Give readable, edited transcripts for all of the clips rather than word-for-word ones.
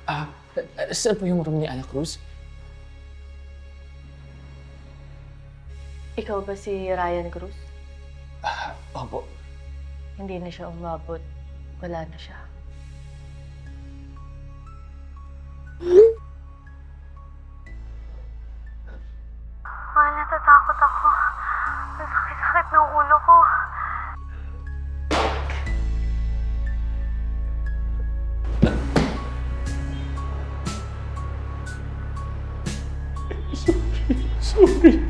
Ah, saan po yung room ni Ana Cruz? Ikaw ba si Ryan Cruz? Opo. Hindi na siya umabot. Wala na siya. Mahal, natatakot ako. Ang sakit-sakit ng ulo ko. Sorry.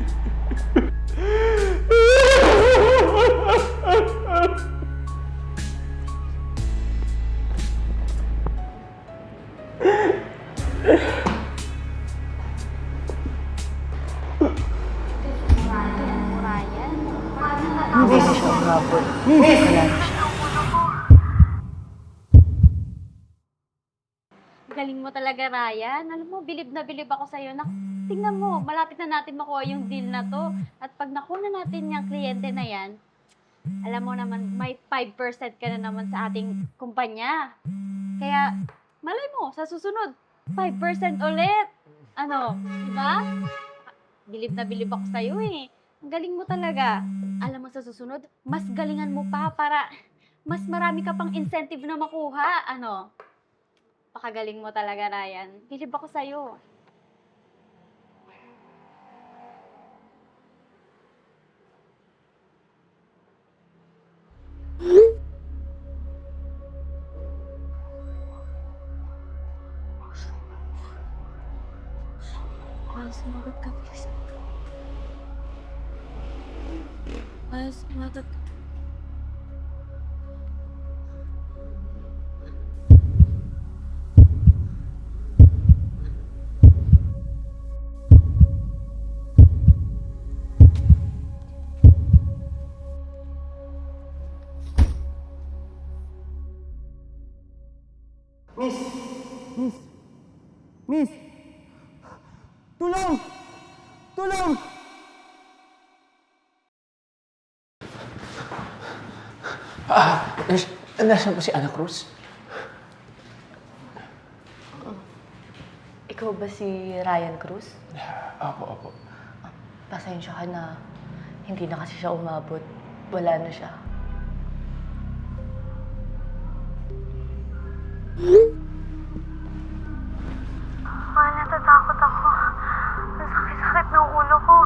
Hindi na siya umabot. Wala na siya. Galing mo talaga, Ryan. Alam mo, bilib na bilib ako sa'yo na tingnan mo, malapit na natin makuha yung deal na to. At pag nakuha natin yung kliyente na yan, alam mo naman, may 5% ka na naman sa ating kumpanya. Kaya, malay mo, sa susunod, 5% ulit. Ano, di ba? Bilib na bilib ako sa'yo eh. Ang galing mo talaga. Alam mo, sa susunod, mas galingan mo pa para mas marami ka pang incentive na makuha. Ano? Pakagaling mo talaga, Ryan. Bilib ako sa'yo. Mahal, sumagot ka, please. Mahal, sumagot ka. Miss! Miss! Miss! Tulong! Tulong! Nasaan po si Ana Cruz? Ikaw ba si Ryan Cruz? Opo. Pasensya ka na. Hindi na kasi siya umabot. Wala na siya. Mahal, natatakot ako. Ang sakit-sakit ng ulo ko.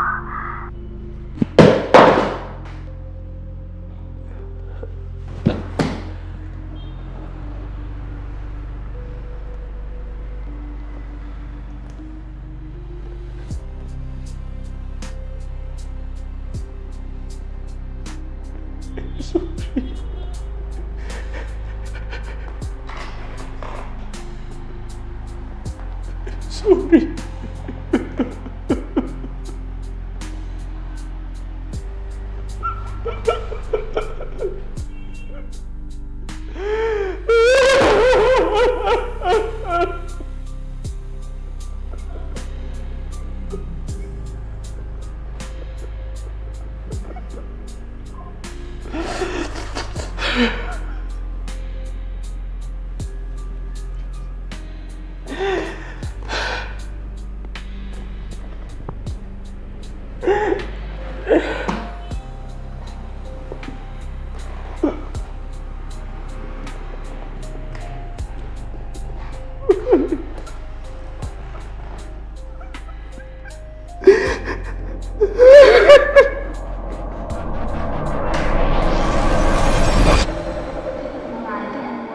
Sorry.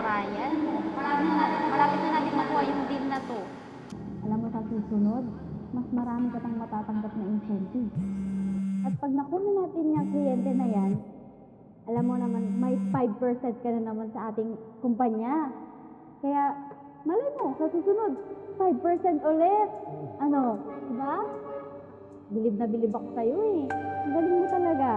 Ryan, malapit na natin makuha yung deal na to. Alam mo, sa susunod, mas marami ka pang matatanggap na incentive. At pag nakuha natin yung kliyente na yan, alam mo naman, may 5% ka na naman sa ating kumpanya. Kaya, malay mo, sa susunod, 5% ulit. Ano, diba? Bilib na bilib ako sa'yo eh. Ang galing mo talaga.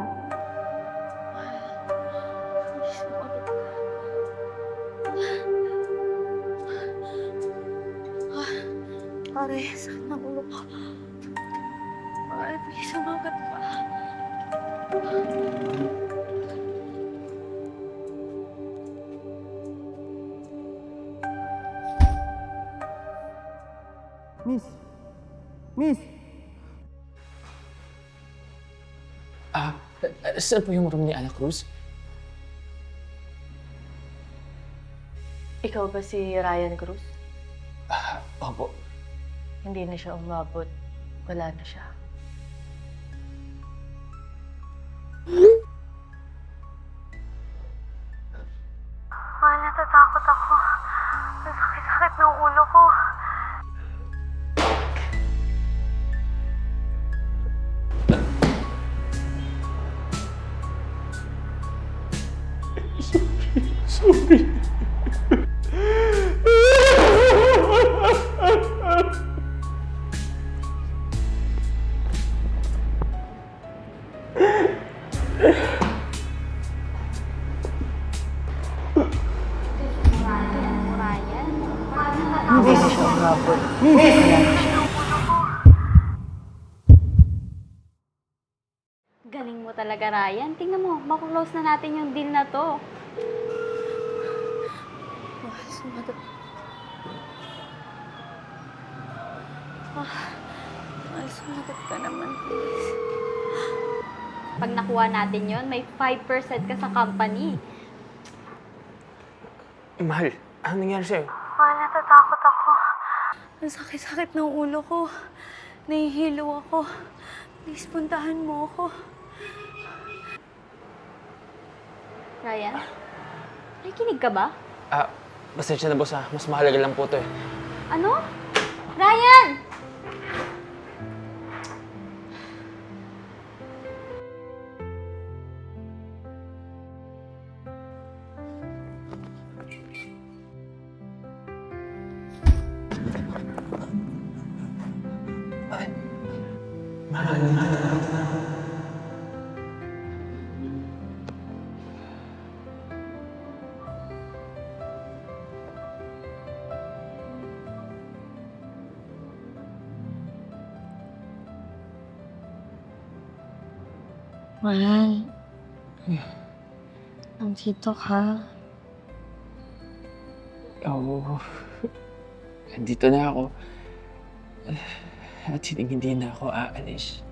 Pare, sakit ng ulo ko. Pare, please, sumagat pa. Miss! Miss! Saan po yung room ni Ana Cruz? Ikaw ba si Ryan Cruz? Opo. Hindi na siya umabot. Wala na siya. Mahal, natatakot ako. Ang sakit-sakit ng ulo ko. Sorry. Ryan? Hindi na siya umabot. Galing mo talaga, Ryan. Tingnan mo, makuklose na natin yung deal na to. Mahal, sumagot. Mahal, sumagot ka naman, please. Pag nakuha natin yon, may 5% ka sa company. Mahal, anong nangyari sa'yo? Mahal, natatakot ako. Ang sakit-sakit ng ulo ko. Nahihilo ako. Please, puntahan mo ako. Ryan? Nakikinig ka ba? Pasensya na boss ha. Mas mahalaga lang po to eh. Ano? Ryan! Mahal. Nandito ka. Oo. Andito na ako. At hindi na ako aalis.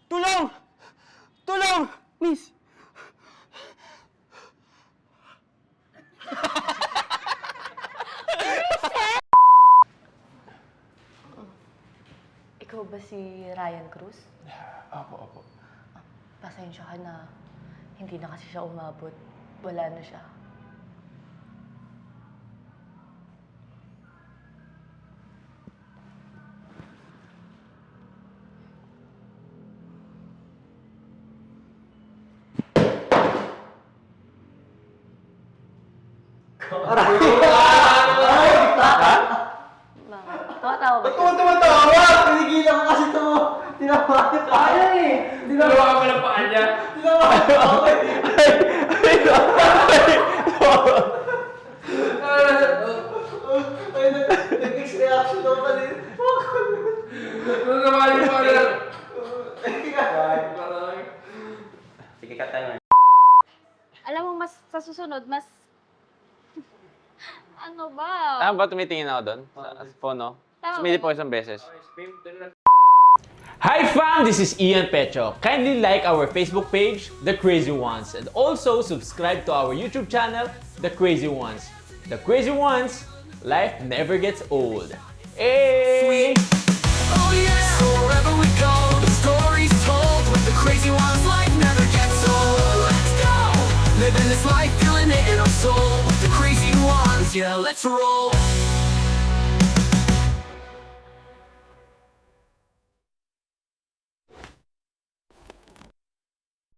Tulong! Tulong! Miss! Ikaw ba si Ryan Cruz? Opo. Pasensya ka na. Hindi na kasi siya umabot. Wala na siya. Tawa-tawa ba? Tumatawa! Pinigilan ko kasi ito. Tinawa niya kaya eh. Dalawa ka pala paa niya. Tinawa niya okay. Ay, nag-mix reaction daw pa rin. Sige ka tayo. Alam mo, mas sa susunod, mas... ano ba? Tama ba tumitingin ako doon? Sa phone, no? Tama Sumili ba? po isang beses. Hi fam, this is Ian Pecho. Kindly like our Facebook page, The Crazy Ones, and also subscribe to our YouTube channel, The Crazy Ones. The Crazy Ones, life never gets old. Hey! Oh yeah, so wherever we go, the story's told. With the crazy ones, life never gets old. Let's go, living this life, feeling it in our soul. With the crazy ones, yeah, let's roll.